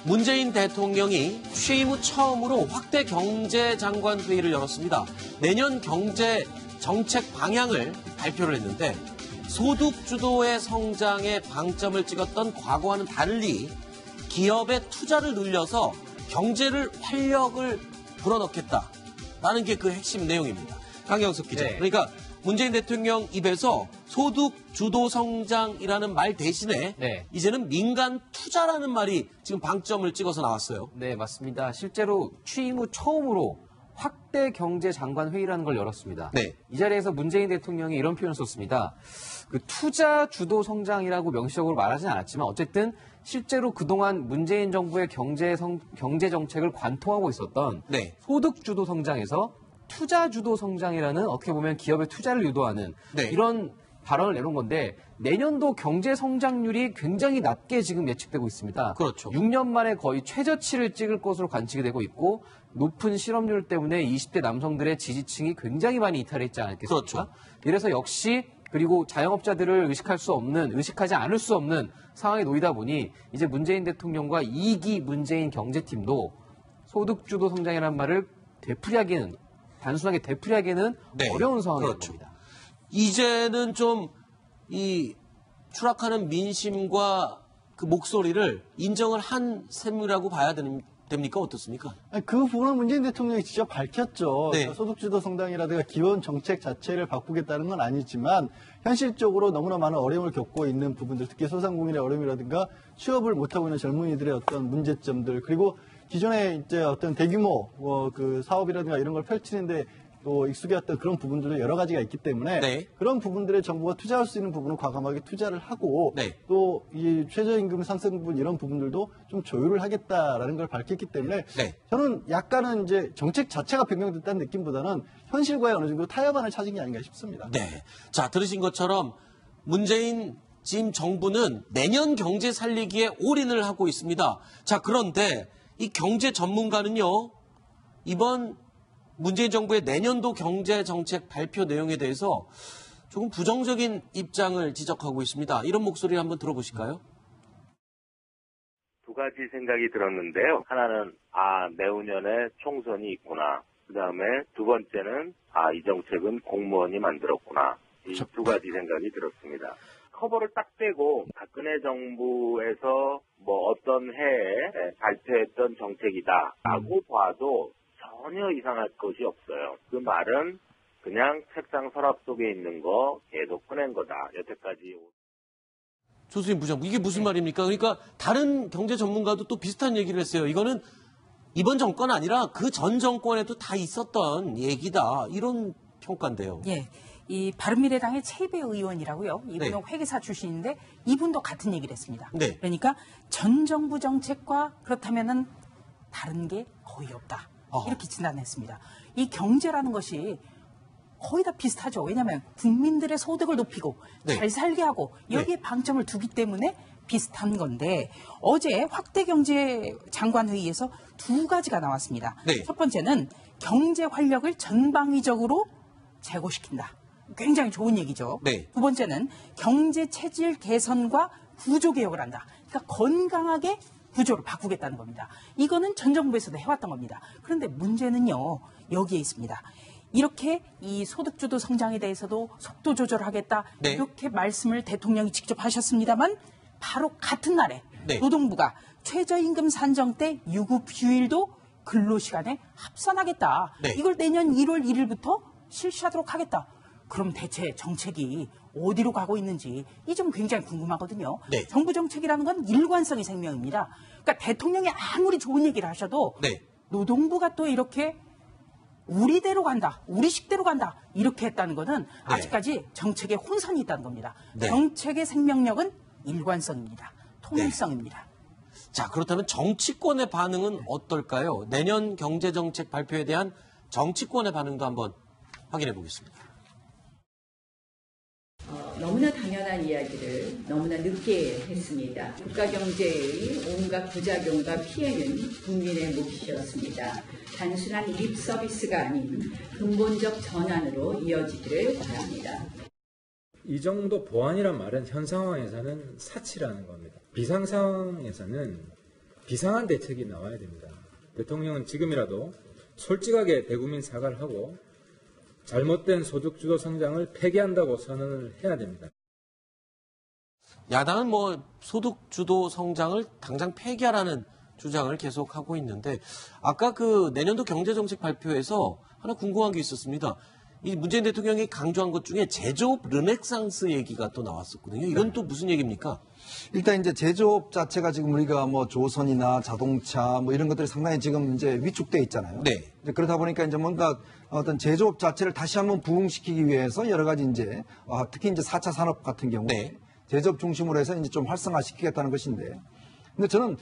문재인 대통령이 취임 후 처음으로 확대 경제장관 회의를 열었습니다. 내년 경제 정책 방향을 발표를 했는데 소득 주도의 성장에 방점을 찍었던 과거와는 달리 기업의 투자를 늘려서 경제를 활력을 불어넣겠다라는 게 그 핵심 내용입니다. 강영석 기자. 네. 그러니까 문재인 대통령 입에서 소득 주도 성장이라는 말 대신에 네. 이제는 민간 투자라는 말이 지금 방점을 찍어서 나왔어요. 네, 맞습니다. 실제로 취임 후 처음으로 확대 경제장관 회의라는 걸 열었습니다. 네. 이 자리에서 문재인 대통령이 이런 표현을 썼습니다. 그 투자 주도 성장이라고 명시적으로 말하진 않았지만 어쨌든 실제로 그동안 문재인 정부의 경제 정책을 관통하고 있었던 네. 소득 주도 성장에서 투자 주도 성장이라는 어떻게 보면 기업의 투자를 유도하는 네. 이런 발언을 내놓은 건데 내년도 경제 성장률이 굉장히 낮게 지금 예측되고 있습니다. 그렇죠. 6년 만에 거의 최저치를 찍을 것으로 관측이 되고 있고 높은 실업률 때문에 20대 남성들의 지지층이 굉장히 많이 이탈했지 않았겠습니까? 그렇죠. 이래서 역시 그리고 자영업자들을 의식하지 않을 수 없는 상황에 놓이다 보니 이제 문재인 대통령과 2기 문재인 경제팀도 소득주도 성장이라는 말을 단순하게 되풀이하기는 네. 어려운 상황인 그렇죠. 겁니다. 이제는 좀 이 추락하는 민심과 그 목소리를 인정을 한 셈이라고 봐야 됩니까? 어떻습니까? 그 부분은 문재인 대통령이 직접 밝혔죠. 네. 그러니까 소득주도 성장이라든가 기본 정책 자체를 바꾸겠다는 건 아니지만 현실적으로 너무나 많은 어려움을 겪고 있는 부분들, 특히 소상공인의 어려움이라든가 취업을 못하고 있는 젊은이들의 어떤 문제점들, 그리고 기존에 이제 어떤 대규모 그 사업이라든가 이런 걸 펼치는데 또 익숙해왔던 그런 부분들도 여러 가지가 있기 때문에 네. 그런 부분들에 정부가 투자할 수 있는 부분은 과감하게 투자를 하고 네. 또 이 최저임금 상승 부분 이런 부분들도 좀 조율을 하겠다라는 걸 밝혔기 때문에 네. 저는 약간은 이제 정책 자체가 변경됐다는 느낌보다는 현실과의 어느 정도 타협안을 찾은 게 아닌가 싶습니다. 네. 자, 들으신 것처럼 문재인 지금 정부는 내년 경제 살리기에 올인을 하고 있습니다. 자, 그런데 이 경제 전문가는요, 이번 문재인 정부의 내년도 경제 정책 발표 내용에 대해서 조금 부정적인 입장을 지적하고 있습니다. 이런 목소리를 한번 들어보실까요? 두 가지 생각이 들었는데요. 하나는 내후년에 총선이 있구나. 그다음에 두 번째는 이 정책은 공무원이 만들었구나. 이 두 가지 생각이 들었습니다. 커버를 딱 떼고 박근혜 정부에서 어떤 해에 발표했던 정책이다라고 봐도 전혀 이상할 것이 없어요. 그 말은 그냥 책상 서랍 속에 있는 거 계속 꺼낸 거다. 여태까지. 조수진 부장, 이게 무슨 말입니까? 그러니까 다른 경제 전문가도 또 비슷한 얘기를 했어요. 이거는 이번 정권 아니라 그 전 정권에도 다 있었던 얘기다. 이런 평가인데요. 예. 이 바른미래당의 최이배 의원이라고요. 이분은 네. 회계사 출신인데 이분도 같은 얘기를 했습니다. 네. 그러니까 전 정부 정책과 그렇다면은 다른 게 거의 없다. 이렇게 진단했습니다. 이 경제라는 것이 거의 다 비슷하죠. 왜냐하면 국민들의 소득을 높이고 네. 잘 살게 하고 여기에 방점을 두기 때문에 비슷한 건데 어제 확대 경제 장관 회의에서 두 가지가 나왔습니다. 네. 첫 번째는 경제 활력을 전방위적으로 제고시킨다. 굉장히 좋은 얘기죠. 네. 두 번째는 경제 체질 개선과 구조 개혁을 한다. 그러니까 건강하게 구조를 바꾸겠다는 겁니다. 이거는 전 정부에서도 해왔던 겁니다. 그런데 문제는요, 여기에 있습니다. 이렇게 이 소득주도 성장에 대해서도 속도 조절을 하겠다. 네. 이렇게 말씀을 대통령이 직접 하셨습니다만 바로 같은 날에 네. 노동부가 최저임금 산정 때 유급휴일도 근로시간에 합산하겠다. 네. 이걸 내년 1월 1일부터 실시하도록 하겠다. 그럼 대체 정책이 어디로 가고 있는지 이 점 굉장히 궁금하거든요. 네. 정부 정책이라는 건 일관성이 생명입니다. 그러니까 대통령이 아무리 좋은 얘기를 하셔도 네. 노동부가 또 이렇게 우리대로 간다, 우리식대로 간다 이렇게 했다는 것은 아직까지 정책에 혼선이 있다는 겁니다. 네. 정책의 생명력은 일관성입니다. 통일성입니다. 자, 그렇다면 정치권의 반응은 어떨까요? 내년 경제정책 발표에 대한 정치권의 반응도 한번 확인해 보겠습니다. 너무나 당연한 이야기를 너무나 늦게 했습니다. 국가 경제의 온갖 부작용과 피해는 국민의 몫이었습니다. 단순한 립 서비스가 아닌 근본적 전환으로 이어지기를 바랍니다. 이 정도 보완이란 말은 현 상황에서는 사치라는 겁니다. 비상 상황에서는 비상한 대책이 나와야 됩니다. 대통령은 지금이라도 솔직하게 대국민 사과를 하고 잘못된 소득주도 성장을 폐기한다고 선언을 해야 됩니다. 야당은 뭐 소득주도 성장을 당장 폐기하라는 주장을 계속하고 있는데 아까 그 내년도 경제정책 발표에서 하나 궁금한 게 있었습니다. 이 문재인 대통령이 강조한 것 중에 제조업 르네상스 얘기가 또 나왔었거든요. 이건 또 무슨 얘기입니까? 일단 이제 제조업 자체가 지금 우리가 뭐 조선이나 자동차 뭐 이런 것들이 상당히 지금 이제 위축돼 있잖아요. 네. 이제 그러다 보니까 이제 뭔가 어떤 제조업 자체를 다시 한번 부흥시키기 위해서 여러 가지 이제 특히 이제 4차 산업 같은 경우 네. 제조업 중심으로 해서 이제 좀 활성화시키겠다는 것인데. 근데 저는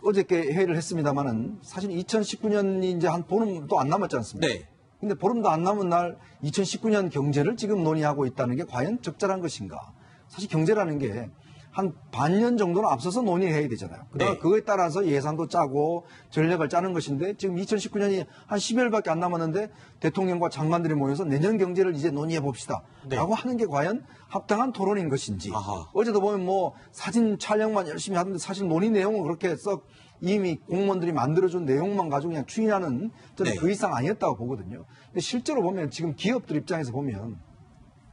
어저께 회의를 했습니다만은 사실 2019년이 이제 한 보름도 안 남았지 않습니까? 네. 근데 보름도 안 남은 날 2019년 경제를 지금 논의하고 있다는 게 과연 적절한 것인가? 사실 경제라는 게 한 반년 정도는 앞서서 논의해야 되잖아요. 그러니까 네. 그거에 따라서 예산도 짜고 전략을 짜는 것인데 지금 2019년이 한 10일밖에 안 남았는데 대통령과 장관들이 모여서 내년 경제를 이제 논의해 봅시다. 네. 라고 하는 게 과연 합당한 토론인 것인지. 아하. 어제도 보면 뭐 사진 촬영만 열심히 하는데 사실 논의 내용은 그렇게 썩 이미 공무원들이 만들어준 내용만 가지고 그냥 추인하는 저는 네. 그 이상 아니었다고 보거든요. 근데 실제로 보면 지금 기업들 입장에서 보면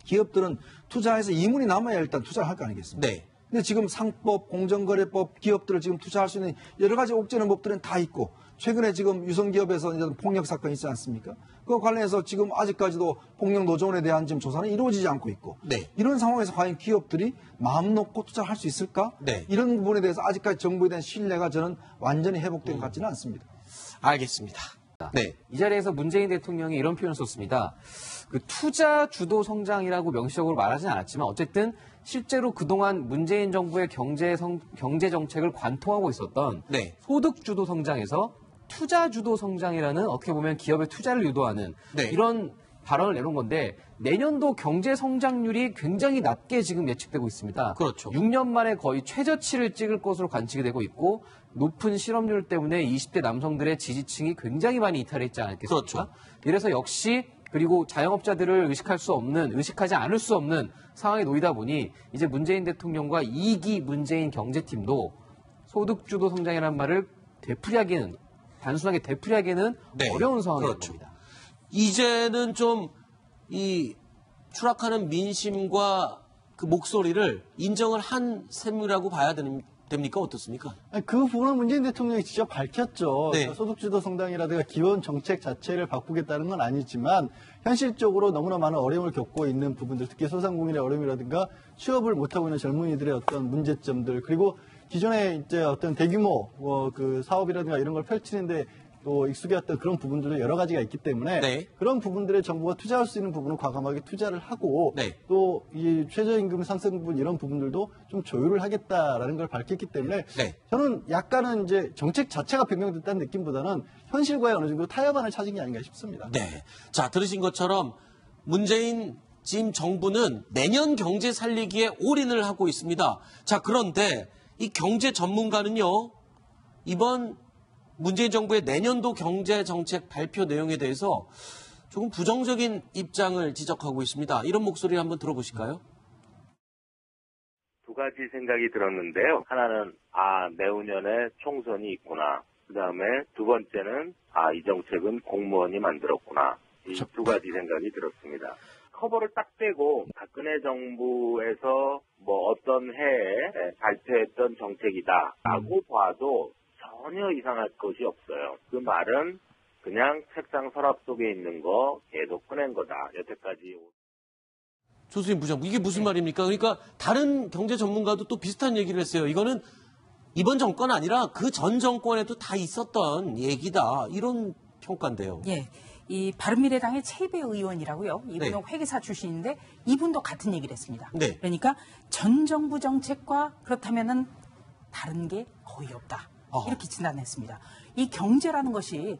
기업들은 투자해서 이문이 남아야 일단 투자를 할 거 아니겠습니까? 네. 근데 지금 상법, 공정거래법, 기업들을 지금 투자할 수 있는 여러 가지 옥죄는 법들은 다 있고 최근에 지금 유성기업에서 이제 폭력 사건이 있지 않습니까? 그거 관련해서 지금 아직까지도 폭력 노조원에 대한 지금 조사는 이루어지지 않고 있고 네. 이런 상황에서 과연 기업들이 마음 놓고 투자할 수 있을까? 네. 이런 부분에 대해서 아직까지 정부에 대한 신뢰가 저는 완전히 회복된 것 같지는 않습니다. 알겠습니다. 네. 이 자리에서 문재인 대통령이 이런 표현을 썼습니다. 그 투자 주도 성장이라고 명시적으로 말하진 않았지만 어쨌든 실제로 그동안 문재인 정부의 경제 정책을 관통하고 있었던 네. 소득 주도 성장에서 투자 주도 성장이라는 어떻게 보면 기업의 투자를 유도하는 네. 이런 발언을 내놓은 건데 내년도 경제 성장률이 굉장히 낮게 지금 예측되고 있습니다. 그렇죠. 6년 만에 거의 최저치를 찍을 것으로 관측이 되고 있고 높은 실업률 때문에 20대 남성들의 지지층이 굉장히 많이 이탈해 있지 않겠습니까? 그렇죠. 이래서 역시 그리고 자영업자들을 의식하지 않을 수 없는 상황에 놓이다 보니 이제 문재인 대통령과 2기 문재인 경제팀도 소득주도 성장이라는 말을 단순하게 되풀이하기는 네. 어려운 상황인 그렇죠. 겁니다. 이제는 좀 이 추락하는 민심과 그 목소리를 인정을 한 셈이라고 봐야 됩니까? 어떻습니까? 아니, 그 부분은 문재인 대통령이 직접 밝혔죠. 네. 그러니까 소득주도 성장이라든가 기본 정책 자체를 바꾸겠다는 건 아니지만 현실적으로 너무나 많은 어려움을 겪고 있는 부분들, 특히 소상공인의 어려움이라든가 취업을 못하고 있는 젊은이들의 어떤 문제점들, 그리고 기존에 이제 어떤 대규모 그 사업이라든가 이런 걸 펼치는데 또 익숙해왔던 그런 부분들도 여러 가지가 있기 때문에 네. 그런 부분들에 정부가 투자할 수 있는 부분은 과감하게 투자를 하고 네. 또 이 최저임금 상승 부분 이런 부분들도 좀 조율을 하겠다라는 걸 밝혔기 때문에 네. 저는 약간은 이제 정책 자체가 변경됐다는 느낌보다는 현실과의 어느 정도 타협안을 찾은 게 아닌가 싶습니다. 네. 자, 들으신 것처럼 문재인 지금 정부는 내년 경제 살리기에 올인을 하고 있습니다. 자, 그런데 이 경제 전문가는요, 이번 문재인 정부의 내년도 경제 정책 발표 내용에 대해서 조금 부정적인 입장을 지적하고 있습니다. 이런 목소리 한번 들어보실까요? 두 가지 생각이 들었는데요. 하나는 내후년에 총선이 있구나. 그다음에 두 번째는 이 정책은 공무원이 만들었구나. 이 두 가지 생각이 들었습니다. 커버를 딱 떼고 박근혜 정부에서 뭐 어떤 해에 발표했던 정책이다라고 봐도 전혀 이상할 것이 없어요. 그 말은 그냥 책상 서랍 속에 있는 거 계속 꺼낸 거다. 여태까지. 조수진 부장님, 이게 무슨 말입니까? 그러니까 다른 경제 전문가도 또 비슷한 얘기를 했어요. 이거는 이번 정권 아니라 그 전 정권에도 다 있었던 얘기다. 이런 평가인데요. 예. 이 바른미래당의 최이배 의원이라고요. 이분은 네. 회계사 출신인데 이분도 같은 얘기를 했습니다. 네. 그러니까 전 정부 정책과 그렇다면은 다른 게 거의 없다. 이렇게 진단했습니다. 이 경제라는 것이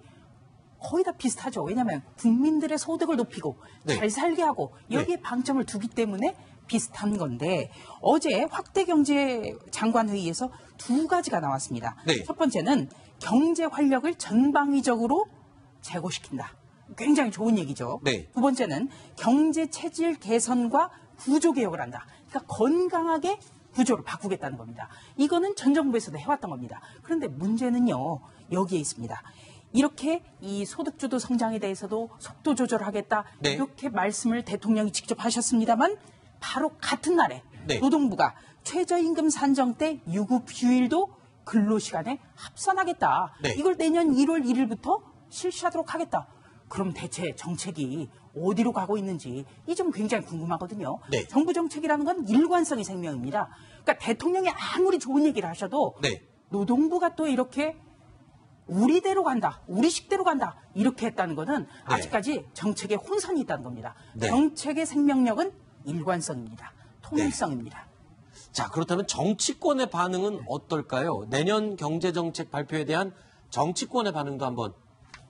거의 다 비슷하죠. 왜냐하면 국민들의 소득을 높이고 네. 잘 살게 하고 여기에 방점을 두기 때문에 비슷한 건데 어제 확대 경제 장관 회의에서 두 가지가 나왔습니다. 네. 첫 번째는 경제 활력을 전방위적으로 제고시킨다. 굉장히 좋은 얘기죠. 네. 두 번째는 경제 체질 개선과 구조 개혁을 한다. 그러니까 건강하게 구조를 바꾸겠다는 겁니다. 이거는 전 정부에서도 해왔던 겁니다. 그런데 문제는요, 여기에 있습니다. 이렇게 이 소득주도 성장에 대해서도 속도 조절하겠다 네. 이렇게 말씀을 대통령이 직접 하셨습니다만 바로 같은 날에 네. 노동부가 최저임금 산정 때 유급 휴일도 근로시간에 합산하겠다. 네. 이걸 내년 1월 1일부터 실시하도록 하겠다. 그럼 대체 정책이 어디로 가고 있는지 이 점 굉장히 궁금하거든요. 네. 정부 정책이라는 건 일관성이 생명입니다. 그러니까 대통령이 아무리 좋은 얘기를 하셔도 네. 노동부가 또 이렇게 우리대로 간다, 우리식대로 간다 이렇게 했다는 것은 아직까지 정책에 혼선이 있다는 겁니다. 네. 정책의 생명력은 일관성입니다. 통일성입니다. 자, 그렇다면 정치권의 반응은 어떨까요? 내년 경제정책 발표에 대한 정치권의 반응도 한번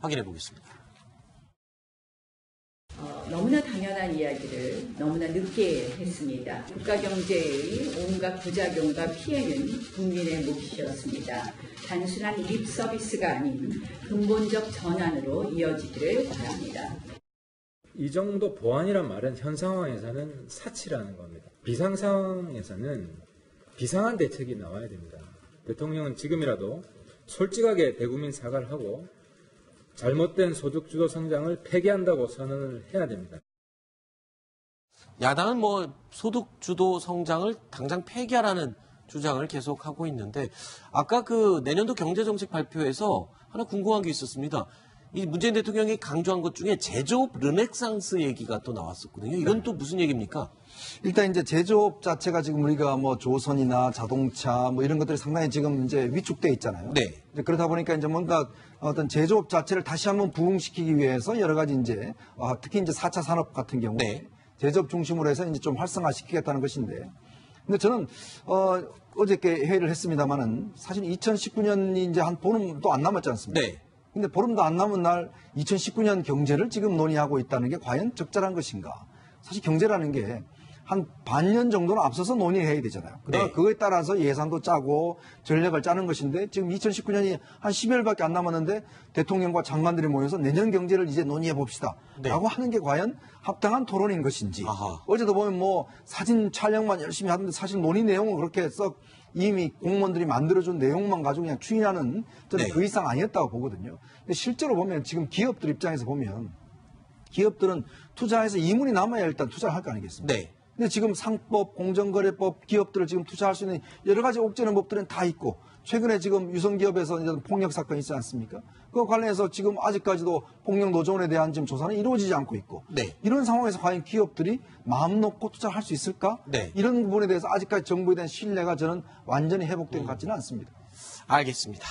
확인해 보겠습니다. 너무나 당연한 이야기를 너무나 늦게 했습니다. 국가 경제의 온갖 부작용과 피해는 국민의 몫이었습니다. 단순한 립 서비스가 아닌 근본적 전환으로 이어지기를 바랍니다. 이 정도 보완이란 말은 현 상황에서는 사치라는 겁니다. 비상 상황에서는 비상한 대책이 나와야 됩니다. 대통령은 지금이라도 솔직하게 대국민 사과를 하고 잘못된 소득주도 성장을 폐기한다고 선언을 해야 됩니다. 야당은 뭐 소득주도 성장을 당장 폐기하라는 주장을 계속하고 있는데 아까 그 내년도 경제정책 발표에서 하나 궁금한 게 있었습니다. 이 문재인 대통령이 강조한 것 중에 제조업 르네상스 얘기가 또 나왔었거든요. 이건 또 무슨 얘기입니까? 일단 이제 제조업 자체가 지금 우리가 뭐 조선이나 자동차 뭐 이런 것들이 상당히 지금 이제 위축돼 있잖아요. 네. 이제 그러다 보니까 이제 뭔가 어떤 제조업 자체를 다시 한번 부흥시키기 위해서 여러 가지 이제 특히 이제 4차 산업 같은 경우 네. 제조업 중심으로 해서 이제 좀 활성화시키겠다는 것인데, 근데 저는 어저께 회의를 했습니다만은 사실 2019년이 이제 한 보름도 안 남았지 않습니까? 네. 근데 보름도 안 남은 날 2019년 경제를 지금 논의하고 있다는 게 과연 적절한 것인가? 사실 경제라는 게 한 반년 정도는 앞서서 논의해야 되잖아요. 그러나 네. 그거에 따라서 예산도 짜고 전략을 짜는 것인데 지금 2019년이 한 10여일밖에 안 남았는데 대통령과 장관들이 모여서 내년 경제를 이제 논의해 봅시다. 네. 라고 하는 게 과연 합당한 토론인 것인지. 아하. 어제도 보면 뭐 사진 촬영만 열심히 하는데 사실 논의 내용은 그렇게 썩 이미 공무원들이 만들어준 내용만 가지고 그냥 추인하는 저는 네. 그 이상 아니었다고 보거든요. 근데 실제로 보면 지금 기업들 입장에서 보면 기업들은 투자해서 이문이 남아야 일단 투자를 할 거 아니겠습니까? 네. 근데 지금 상법, 공정거래법, 기업들을 지금 투자할 수 있는 여러 가지 옥죄는 법들은 다 있고 최근에 지금 유성기업에서 이제 폭력 사건이 있지 않습니까? 그거 관련해서 지금 아직까지도 폭력 노조원에 대한 지금 조사는 이루어지지 않고 있고 네. 이런 상황에서 과연 기업들이 마음 놓고 투자할 수 있을까? 네. 이런 부분에 대해서 아직까지 정부에 대한 신뢰가 저는 완전히 회복된 것 같지는 않습니다. 알겠습니다.